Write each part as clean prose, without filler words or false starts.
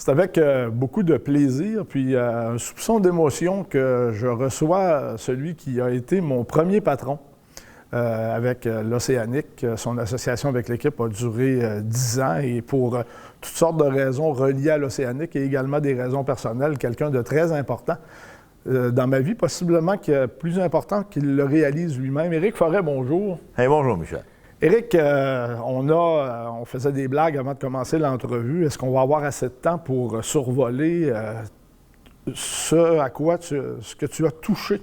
C'est avec beaucoup de plaisir, puis un soupçon d'émotion que je reçois celui qui a été mon premier patron avec l'Océanique. Son association avec l'équipe a duré 10 ans et pour toutes sortes de raisons reliées à l'Océanique et également des raisons personnelles, quelqu'un de très important dans ma vie, possiblement plus important qu'il le réalise lui-même. Éric Forêt, bonjour. Hey, bonjour, Michel. Éric, on faisait des blagues avant de commencer l'entrevue. Est-ce qu'on va avoir assez de temps pour survoler ce que tu as touché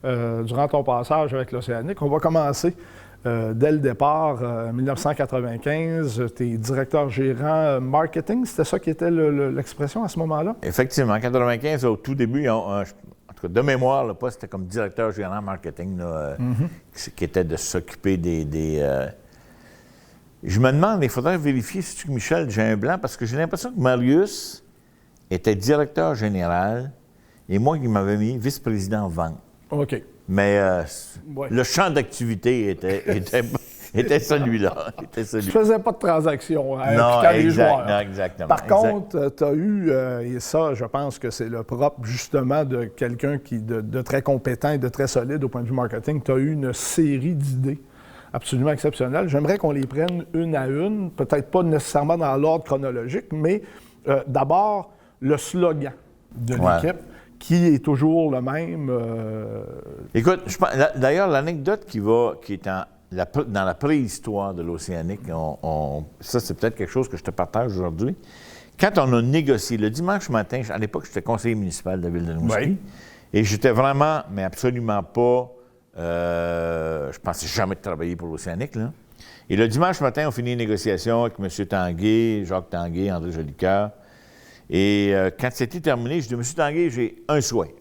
durant ton passage avec l'Océanique? On va commencer dès le départ, 1995. Tu es directeur gérant marketing. C'était ça qui était l'expression à ce moment-là? Effectivement, en 1995, au tout début, en tout cas de mémoire, le poste était comme directeur gérant marketing, là, qui était de s'occuper des Je me demande, il faudrait vérifier si Michel, j'ai un blanc, parce que j'ai l'impression que Marius était directeur général et moi, il m'avait mis vice-président vente. OK. Mais Ouais. le champ d'activité était celui-là. Tu ne faisais pas de transactions Non, impliquant les joueurs. Non, exactement. Par contre, tu as eu, et ça, je pense que c'est le propre justement de quelqu'un de très compétent et de très solide au point de vue marketing, tu as eu une série d'idées absolument exceptionnelles. J'aimerais qu'on les prenne une à une, peut-être pas nécessairement dans l'ordre chronologique, mais d'abord, le slogan de l'équipe, qui est toujours le même. Écoute, d'ailleurs, l'anecdote qui est dans la préhistoire de l'Océanique, ça, c'est peut-être quelque chose que je te partage aujourd'hui. Quand on a négocié, le dimanche matin, à l'époque, j'étais conseiller municipal de la ville de Rimouski, et j'étais vraiment, mais absolument pas, je pensais jamais de travailler pour l'Océanique, là. Et le dimanche matin, on finit les négociations avec M. Tanguay, Jacques Tanguay, André Jolicoeur. Et quand c'était terminé, je dis, M. Tanguay, j'ai un souhait.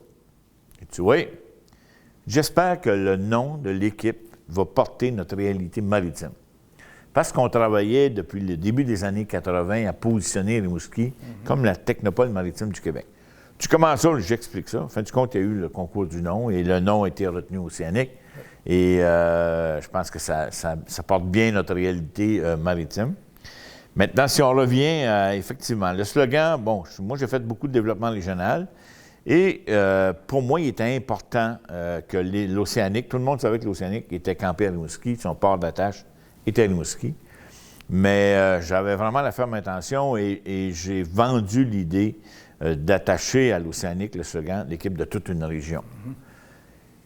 Et tu vois, j'espère que le nom de l'équipe va porter notre réalité maritime. Parce qu'on travaillait depuis le début des années 80 à positionner Rimouski comme la technopole maritime du Québec. Tu commences ça, j'explique ça. En fin de compte, il y a eu le concours du nom et le nom a été retenu Océanique. Et je pense que ça porte bien notre réalité maritime. Maintenant, si on revient, effectivement, le slogan, bon, moi, j'ai fait beaucoup de développement régional et pour moi, il était important que l'Océanique, tout le monde savait que l'Océanique était campé à Rimouski, son port d'attache était à Rimouski, mais j'avais vraiment la ferme intention et j'ai vendu l'idée d'attacher à l'Océanique le slogan « l'équipe de toute une région ».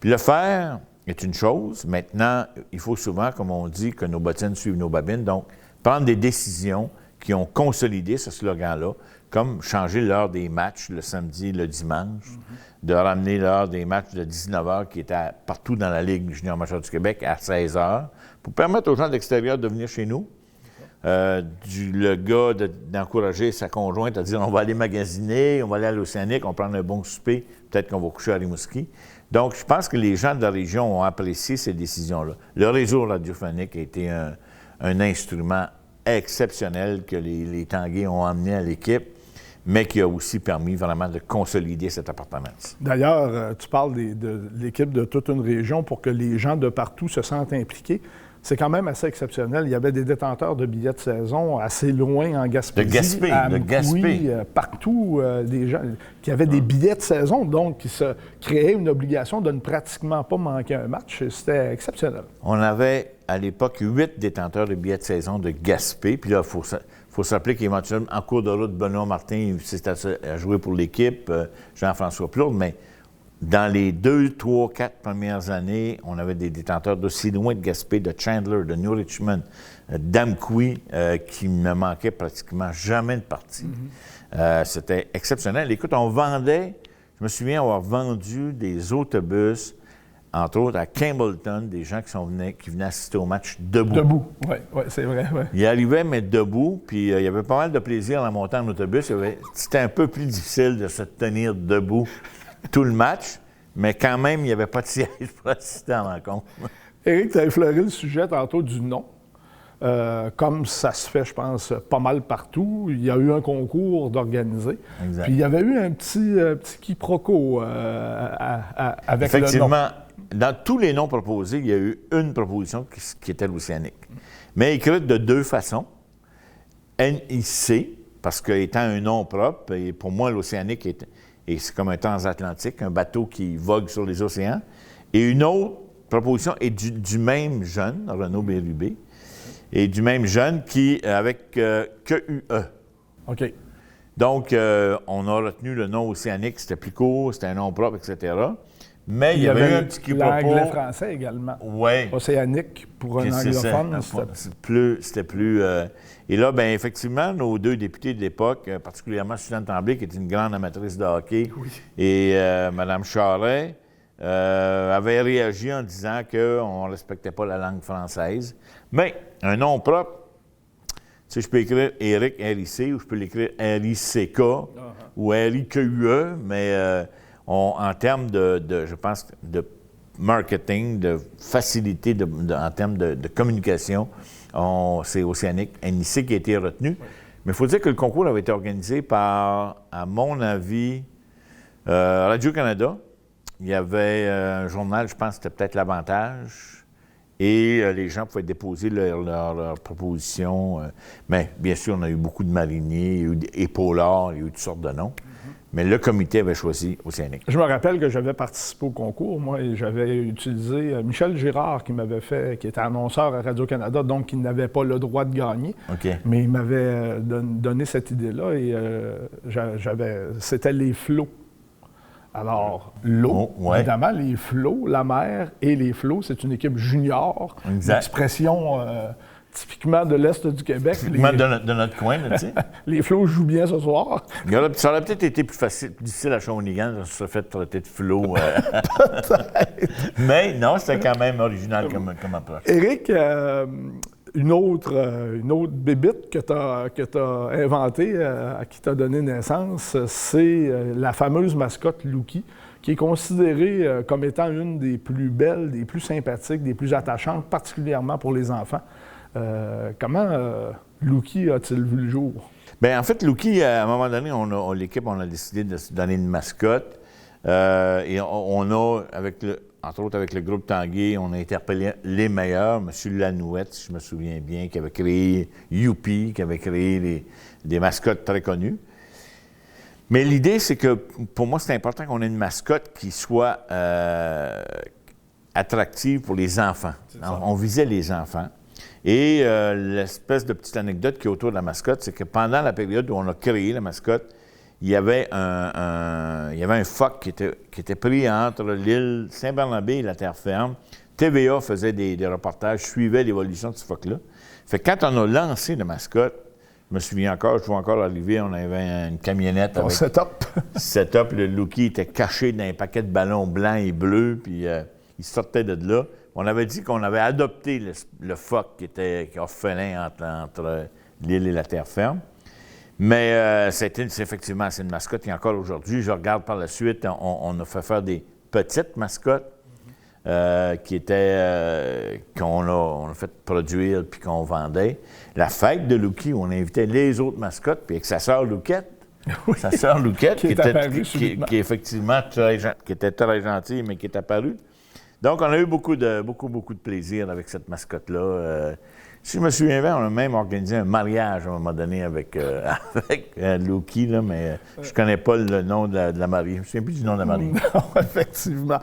Puis le faire est une chose. Maintenant, il faut souvent, comme on dit, que nos bottines suivent nos babines, donc prendre des décisions qui ont consolidé ce slogan-là, comme changer l'heure des matchs le samedi, le dimanche, de ramener l'heure des matchs de 19h qui était partout dans la Ligue junior majeure du Québec à 16h, pour permettre aux gens de l'extérieur de venir chez nous. Le gars d'encourager sa conjointe à dire on va aller magasiner, on va aller à l'Océanique, on va prendre un bon souper, peut-être qu'on va coucher à Rimouski. Donc, je pense que les gens de la région ont apprécié ces décisions-là. Le réseau radiophonique a été un instrument exceptionnel que les Tanguay ont amené à l'équipe, mais qui a aussi permis vraiment de consolider cette appartenance. D'ailleurs, tu parles de l'équipe de toute une région pour que les gens de partout se sentent impliqués. C'est quand même assez exceptionnel. Il y avait des détenteurs de billets de saison assez loin en Gaspésie. De Gaspé. Partout, des gens qui avaient des billets de saison, donc qui se créaient une obligation de ne pratiquement pas manquer un match. C'était exceptionnel. On avait, à l'époque, 8 détenteurs de billets de saison de Gaspé. Puis là, il faut se rappeler qu'éventuellement, en cours de route, Benoît Martin s'est à jouer pour l'équipe, Jean-François Plourde, mais dans les 2, 3, 4 premières années, on avait des détenteurs d'aussi loin de Gaspé, de Chandler, de New Richmond, d'Amqui, qui ne manquaient pratiquement jamais de partie. C'était exceptionnel. Écoute, je me souviens avoir vendu des autobus, entre autres à Campbellton, des gens qui venaient assister au match debout. Debout, oui, c'est vrai. Ouais. Ils arrivaient, mais debout, puis il y avait pas mal de plaisir en montant en autobus. C'était un peu plus difficile de se tenir debout tout le match, mais quand même, il n'y avait pas de siège pour assister à la rencontre. Éric, tu as effleuré le sujet tantôt du nom. Comme ça se fait, je pense, pas mal partout, il y a eu un concours d'organiser. Exact. Puis il y avait eu un petit quiproquo avec le nom. Effectivement, dans tous les noms proposés, il y a eu une proposition qui était l'Océanique. Mais écrite de deux façons. NIC, parce qu'étant un nom propre, et pour moi, l'Océanique c'est comme un transatlantique, un bateau qui vogue sur les océans. Et une autre proposition est du même jeune, Renaud Bérubé, et du même jeune qui, avec QUE. OK. Donc, on a retenu le nom Océanique, c'était plus court, c'était un nom propre, etc. Mais il y avait eu un petit quiproquo. L'anglais-français également. Oui. Océanique, pour un anglophone. C'était plus... Et là, bien, effectivement, nos deux députés de l'époque, particulièrement Suzanne Tremblay, qui est une grande amatrice de hockey, et Mme Charest, avaient réagi en disant qu'on ne respectait pas la langue française. Mais un nom propre, tu sais, je peux écrire Éric, R-I-C, ou je peux l'écrire R-I-C-K, ou R-I-Q-U-E, mais en termes je pense, de marketing, de facilité en termes de communication, c'est Océanique, NIC qui a été retenu. Mais il faut dire que le concours avait été organisé par, à mon avis, Radio-Canada. Il y avait un journal, je pense que c'était peut-être l'Avantage, et les gens pouvaient déposer leurs propositions. Mais bien sûr, on a eu beaucoup de mariniers, il y a eu épaulards, il y a eu toutes sortes de noms. Mais le comité avait choisi Océanique. Je me rappelle que j'avais participé au concours, moi, et j'avais utilisé Michel Girard, qui était annonceur à Radio-Canada, donc qui n'avait pas le droit de gagner. Okay. Mais il m'avait donné cette idée-là, et c'était les flots. Alors, l'eau, évidemment, les flots, la mer et les flots, c'est une équipe junior. Exact. L'expression typiquement de l'Est du Québec. Typiquement de notre coin, là, tu sais. Les flots jouent bien ce soir. Ça aurait peut-être été plus difficile à Shawinigan, ça se serait fait traiter de flot. Mais non, c'était quand même original comme approche. Éric, une autre bébite que tu as inventée, à qui tu as donné naissance, c'est la fameuse mascotte Lookie, qui est considérée comme étant une des plus belles, des plus sympathiques, des plus attachantes, particulièrement pour les enfants. Comment Lookie a-t-il vu le jour? Bien, en fait, Lookie, à un moment donné, l'équipe, on a décidé de se donner une mascotte. Et on a, entre autres avec le groupe Tanguay, on a interpellé les meilleurs. M. Lanouette, si je me souviens bien, qui avait créé Youpi, qui avait créé des mascottes très connues. Mais l'idée, c'est que pour moi, c'est important qu'on ait une mascotte qui soit attractive pour les enfants. On visait les enfants. Et l'espèce de petite anecdote qui est autour de la mascotte, c'est que pendant la période où on a créé la mascotte, il y avait un phoque qui était pris entre l'île Saint-Barnabé et la terre ferme. TVA faisait des reportages, suivait l'évolution de ce phoque-là. Fait que quand on a lancé la mascotte, je me souviens encore, je vois encore arriver, on avait une camionnette avec... Setup, le Lookie était caché dans un paquet de ballons blancs et bleus, puis il sortait de là. On avait dit qu'on avait adopté le phoque qui était orphelin entre l'île et la terre ferme. Mais c'est une mascotte. Et encore aujourd'hui, je regarde par la suite, on a fait faire des petites mascottes qu'on a fait produire puis qu'on vendait. La fête de Lookie, où on invitait les autres mascottes, puis avec sa sœur Louquette. Oui. Sa sœur Louquette, qui était très gentille, mais qui est apparue. Donc, on a eu beaucoup de plaisir avec cette mascotte-là. Si je me souviens bien, on a même organisé un mariage à un moment donné avec Lookie, là, mais je ne connais pas le nom de la mariée. Je ne me souviens plus du nom de la mariée. Non, effectivement.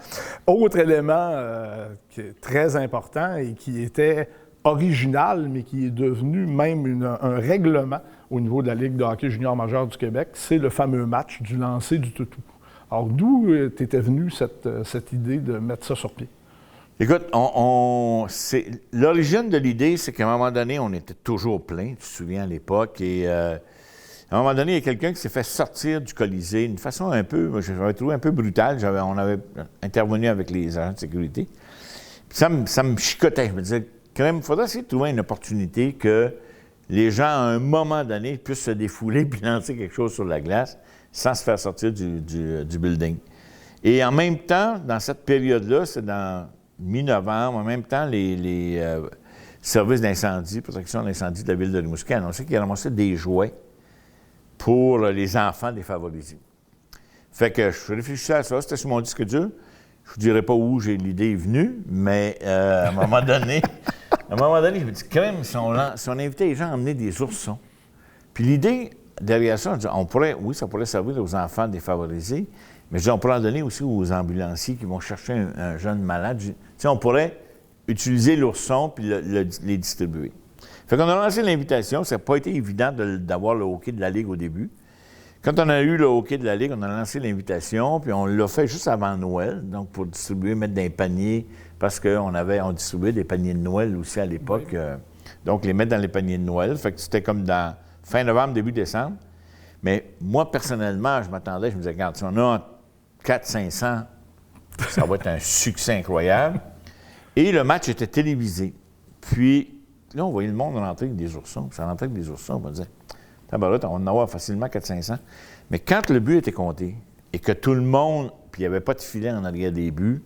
Autre élément qui est très important et qui était original, mais qui est devenu même un règlement au niveau de la Ligue de hockey junior majeur du Québec, c'est le fameux match du lancer du toutou. Alors, d'où t'étais venue cette idée de mettre ça sur pied? Écoute, l'origine de l'idée, c'est qu'à un moment donné, on était toujours plein, tu te souviens à l'époque, et à un moment donné, il y a quelqu'un qui s'est fait sortir du Colisée d'une façon j'avais trouvé un peu brutale. On avait intervenu avec les agents de sécurité. Puis ça me chicotait. Je me disais, quand même, il faudrait essayer de trouver une opportunité que les gens, à un moment donné, puissent se défouler puis lancer quelque chose sur la glace sans se faire sortir du building. Et en même temps, dans cette période-là, c'est dans mi-novembre, en même temps, les services d'incendie, protection d'incendie de la ville de Rimouski annonçaient qu'ils ramassaient des jouets pour les enfants défavorisés. Fait que je réfléchissais à ça, c'était sur mon disque dur. Je ne vous dirai pas où l'idée est venue, mais à un moment donné, je me dis, quand même, si on invitait les gens à emmener des oursons. Puis l'idée, derrière ça, on pourrait, oui, ça pourrait servir aux enfants défavorisés, mais je dis, on pourrait en donner aussi aux ambulanciers qui vont chercher un jeune malade. Tu sais, on pourrait utiliser l'ourson puis les distribuer. Fait qu'on a lancé l'invitation. Ça n'a pas été évident d'avoir le hockey de la Ligue au début. Quand on a eu le hockey de la Ligue, on a lancé l'invitation, puis on l'a fait juste avant Noël, donc pour distribuer, mettre dans les paniers, parce on distribuait des paniers de Noël aussi à l'époque. Oui. Donc, les mettre dans les paniers de Noël. Fait que c'était comme dans fin novembre, début décembre. Mais moi, personnellement, je me disais, regarde, si on a 400-500, ça va être un succès incroyable. Et le match était télévisé. Puis, là, on voyait le monde rentrer avec des oursons. Ça rentrait avec des oursons. On va dire, tabarouette, on va en avoir facilement 400-500. Mais quand le but était compté et que tout le monde, puis il n'y avait pas de filet en arrière des buts,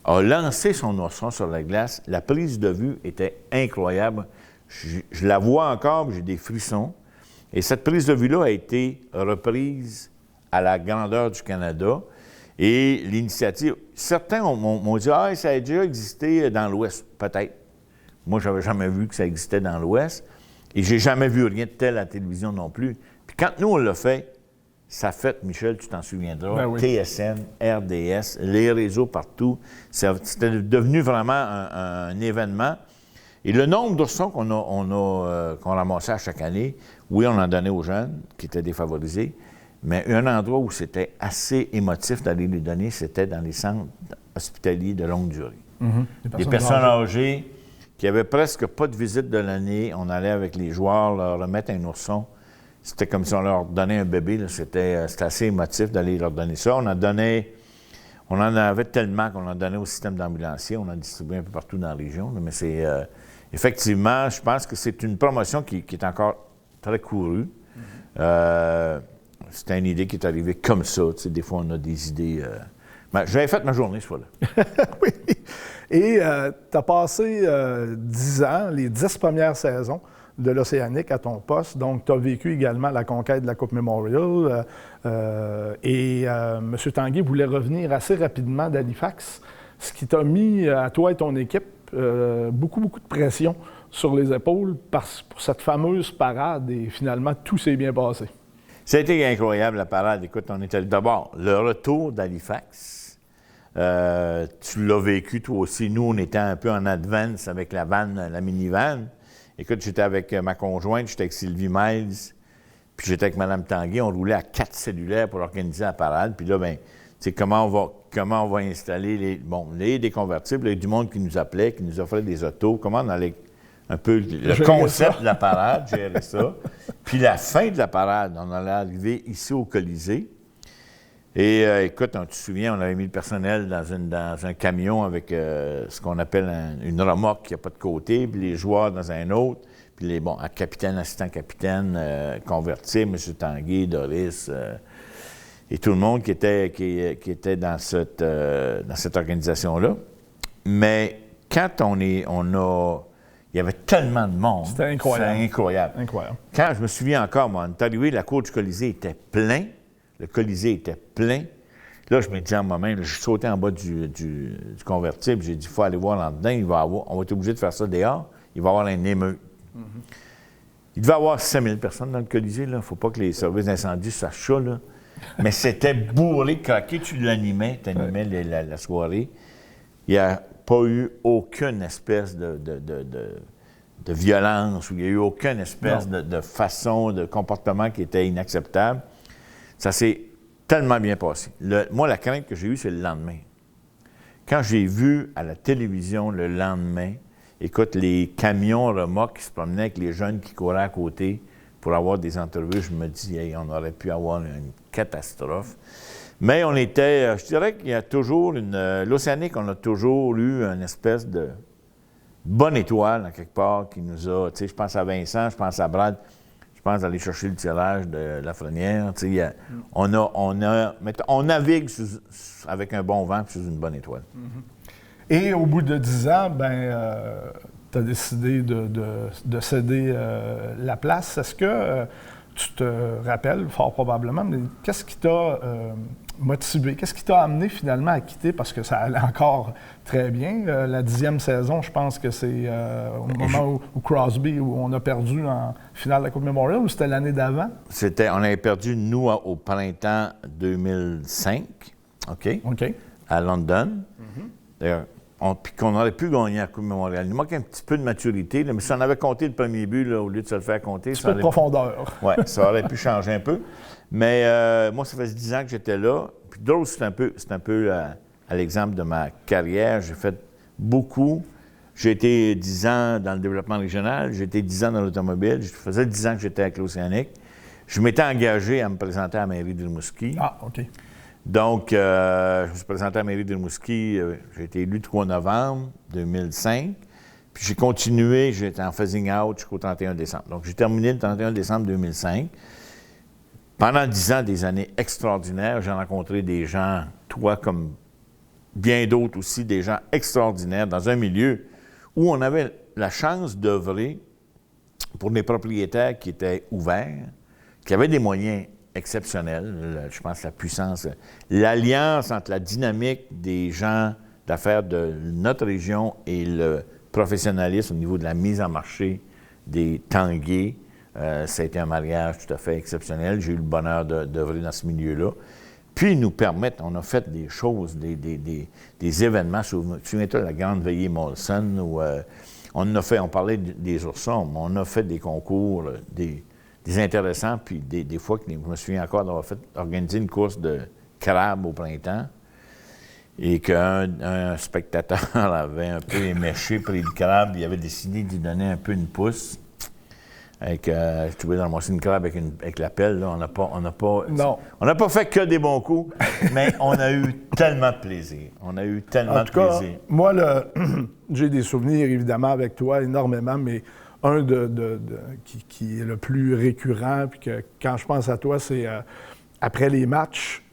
a lancé son ourson sur la glace, la prise de vue était incroyable. Je la vois encore, j'ai des frissons. Et cette prise de vue-là a été reprise à la grandeur du Canada. Et l'initiative, certains m'ont dit « Ah, ça a déjà existé dans l'Ouest. » Peut-être. Moi, je n'avais jamais vu que ça existait dans l'Ouest. Et je n'ai jamais vu rien de tel à la télévision non plus. Puis quand nous, on l'a fait, ça fait, Michel, tu t'en souviendras, ben oui. TSN, RDS, les réseaux partout. C'était devenu vraiment un événement. Et le nombre d'oursons qu'on ramassait à chaque année, oui, on en donnait aux jeunes qui étaient défavorisés, mais un endroit où c'était assez émotif d'aller les donner, c'était dans les centres hospitaliers de longue durée. Mm-hmm. Des personnes âgées qui n'avaient presque pas de visite de l'année. On allait avec les joueurs leur remettre un ourson. C'était comme si on leur donnait un bébé. C'était assez émotif d'aller leur donner ça. On en avait tellement qu'on en donnait au système d'ambulanciers. On en distribué un peu partout dans la région. Mais c'est effectivement, je pense que c'est une promotion qui est encore très courue. Mm-hmm. C'était une idée qui est arrivée comme ça. Tu sais, des fois, on a des idées. J'avais fait ma journée ce fois-là. Oui. Et tu as passé 10 ans, les 10 premières saisons de l'Océanique à ton poste. Donc, tu as vécu également la conquête de la Coupe Memorial. M. Tanguay voulait revenir assez rapidement d'Halifax, ce qui t'a mis à toi et ton équipe beaucoup de pression sur les épaules pour cette fameuse parade. Et finalement, tout s'est bien passé. Ça a été incroyable, la parade. Écoute, on était d'abord le retour d'Halifax. Tu l'as vécu, toi aussi. Nous, on était un peu en advance avec la minivan. Écoute, j'étais avec ma conjointe, j'étais avec Sylvie Miles, puis j'étais avec Mme Tanguay. On roulait à 4 cellulaires pour organiser la parade. Puis là, bien, tu sais, comment on va installer les déconvertibles, il y a du monde qui nous appelait, qui nous offrait des autos. Comment on allait un peu le concept de la parade, gérer ça. Puis la fin de la parade, on allait arriver ici au Colisée. Et écoute, tu te souviens, on avait mis le personnel dans un camion avec ce qu'on appelle une remorque qui n'a pas de côté, puis les joueurs dans un autre, puis capitaine, assistant-capitaine, convertible, M. Tanguay, Doris, et tout le monde qui était dans cette organisation-là. Mais quand il y avait tellement de monde. C'était incroyable. C'était incroyable. Quand je me souviens encore, moi, on est arrivé, la cour du Colisée était plein. Le Colisée était plein. Là, je me disais à moi-même, je sautais en bas du convertible. J'ai dit, il faut aller voir là dedans. On va être obligé de faire ça dehors. Il va y avoir un émeute. Mm-hmm. Il devait y avoir 5000 personnes dans le Colisée. Il ne faut pas que les services d'incendie sachent ça. Là. Mais c'était bourré, craqué. Tu l'animais, la soirée. Il n'y a pas eu aucune espèce de violence, ou il n'y a eu aucune espèce de façon, de comportement qui était inacceptable. Ça s'est tellement bien passé. Moi, la crainte que j'ai eue, c'est le lendemain. Quand j'ai vu à la télévision le lendemain, écoute, les camions remorques qui se promenaient avec les jeunes qui couraient à côté pour avoir des entrevues, je me dis, hey, on aurait pu avoir une catastrophe. Mais on était, je dirais qu'il y a toujours l'Océanique, on a toujours eu une espèce de bonne étoile, en quelque part, qui nous a, tu sais, je pense à Vincent, je pense à Brad, je pense d'aller chercher le tirage de Lafrenière. Tu sais, on navigue avec un bon vent et sous une bonne étoile. Mm-hmm. Et au bout de 10 ans, tu as décidé de céder la place. Est-ce que tu te rappelles fort probablement, mais qu'est-ce qui t'a motivé? Qu'est-ce qui t'a amené finalement à quitter? Parce que ça allait encore très bien. La 10e saison, je pense que c'est au moment où Crosby, où on a perdu en finale de la Coupe Memorial, ou c'était l'année d'avant? On avait perdu, nous, au printemps 2005, OK? À London. D'ailleurs, puis qu'on aurait pu gagner la Coupe Memorial. Il manque un petit peu de maturité, là, mais si on avait compté le premier but, là, au lieu de se le faire compter... Un peu de profondeur. Oui, ça aurait pu changer un peu. Mais moi, ça fait 10 ans que j'étais là. Puis d'autres, c'est un peu à l'exemple de ma carrière. J'ai fait beaucoup. J'ai été 10 ans dans le développement régional. J'ai été 10 ans dans l'automobile. Ça faisait 10 ans que j'étais avec l'Océanique. Je m'étais engagé à me présenter à la mairie de Rimouski. Ah, OK. Donc, je me suis présenté à la mairie de Rimouski. J'ai été élu le 3 novembre 2005. Puis j'ai continué, j'étais en phasing out jusqu'au 31 décembre. Donc, j'ai terminé le 31 décembre 2005. Pendant 10 ans, des années extraordinaires. J'ai rencontré des gens, toi comme bien d'autres aussi, des gens extraordinaires dans un milieu où on avait la chance d'œuvrer pour des propriétaires qui étaient ouverts, qui avaient des moyens exceptionnels. Je pense la puissance, l'alliance entre la dynamique des gens d'affaires de notre région et le professionnalisme au niveau de la mise en marché des tangués. Ça a été un mariage tout à fait exceptionnel. J'ai eu le bonheur d'œuvrer dans ce milieu-là. Puis, ils nous permettent, on a fait des choses, des événements. Souviens-toi de la grande veillée Molson, où on parlait des oursons, mais on a fait des concours, des intéressants, puis des fois, je me souviens encore d'avoir organisé une course de crabe au printemps, et qu'un spectateur avait un peu éméché, pris le crabe, il avait décidé d'y donner un peu une pousse. Je trouvais dans le moisson une crabe avec la pelle, là, on n'a pas fait que des bons coups, mais on a eu tellement de plaisir. On a eu tellement de plaisir. Moi, j'ai des souvenirs, évidemment, avec toi, énormément, mais un qui est le plus récurrent, puis que quand je pense à toi, c'est après les matchs,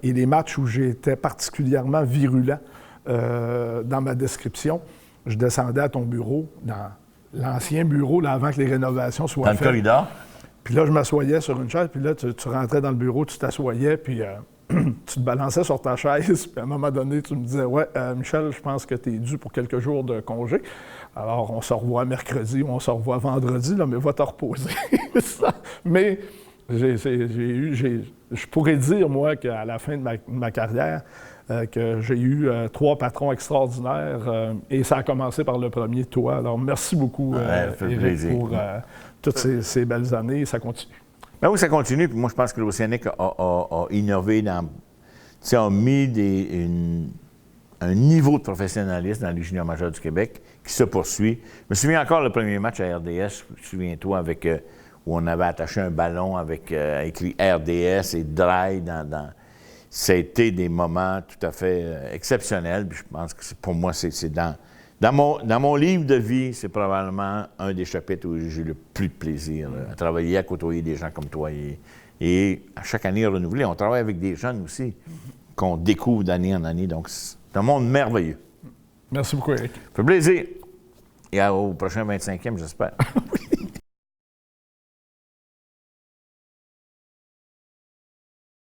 et les matchs où j'étais particulièrement virulent dans ma description, je descendais à ton bureau, dans l'ancien bureau, là, avant que les rénovations soient faites. Dans le corridor? Puis là, je m'assoyais sur une chaise, puis là, tu rentrais dans le bureau, tu t'assoyais, puis tu te balançais sur ta chaise, puis à un moment donné, tu me disais « Ouais, Michel, je pense que tu es dû pour quelques jours de congé. Alors, on se revoit mercredi ou on se revoit vendredi, là, mais va te reposer. » Mais je pourrais dire, moi, qu'à la fin de ma carrière, que j'ai eu 3 patrons extraordinaires et ça a commencé par le premier, toi. Alors, merci beaucoup, Éric, pour toutes ces belles années. Ça continue. Ben oui, ça continue. Puis moi, je pense que l'Océanique a innové a mis un niveau de professionnalisme dans les juniors majeurs du Québec qui se poursuit. Je me souviens encore le premier match à RDS, souviens-toi, où on avait attaché un ballon avec écrit RDS et Dry dans ça a été des moments tout à fait exceptionnels. Puis je pense que pour moi, c'est dans mon livre de vie, c'est probablement un des chapitres où j'ai le plus de plaisir à travailler, à côtoyer des gens comme toi. Et à chaque année renouvelée, on travaille avec des jeunes aussi qu'on découvre d'année en année. Donc, c'est un monde merveilleux. Merci beaucoup, Éric. Ça fait plaisir. Et au prochain 25e, j'espère.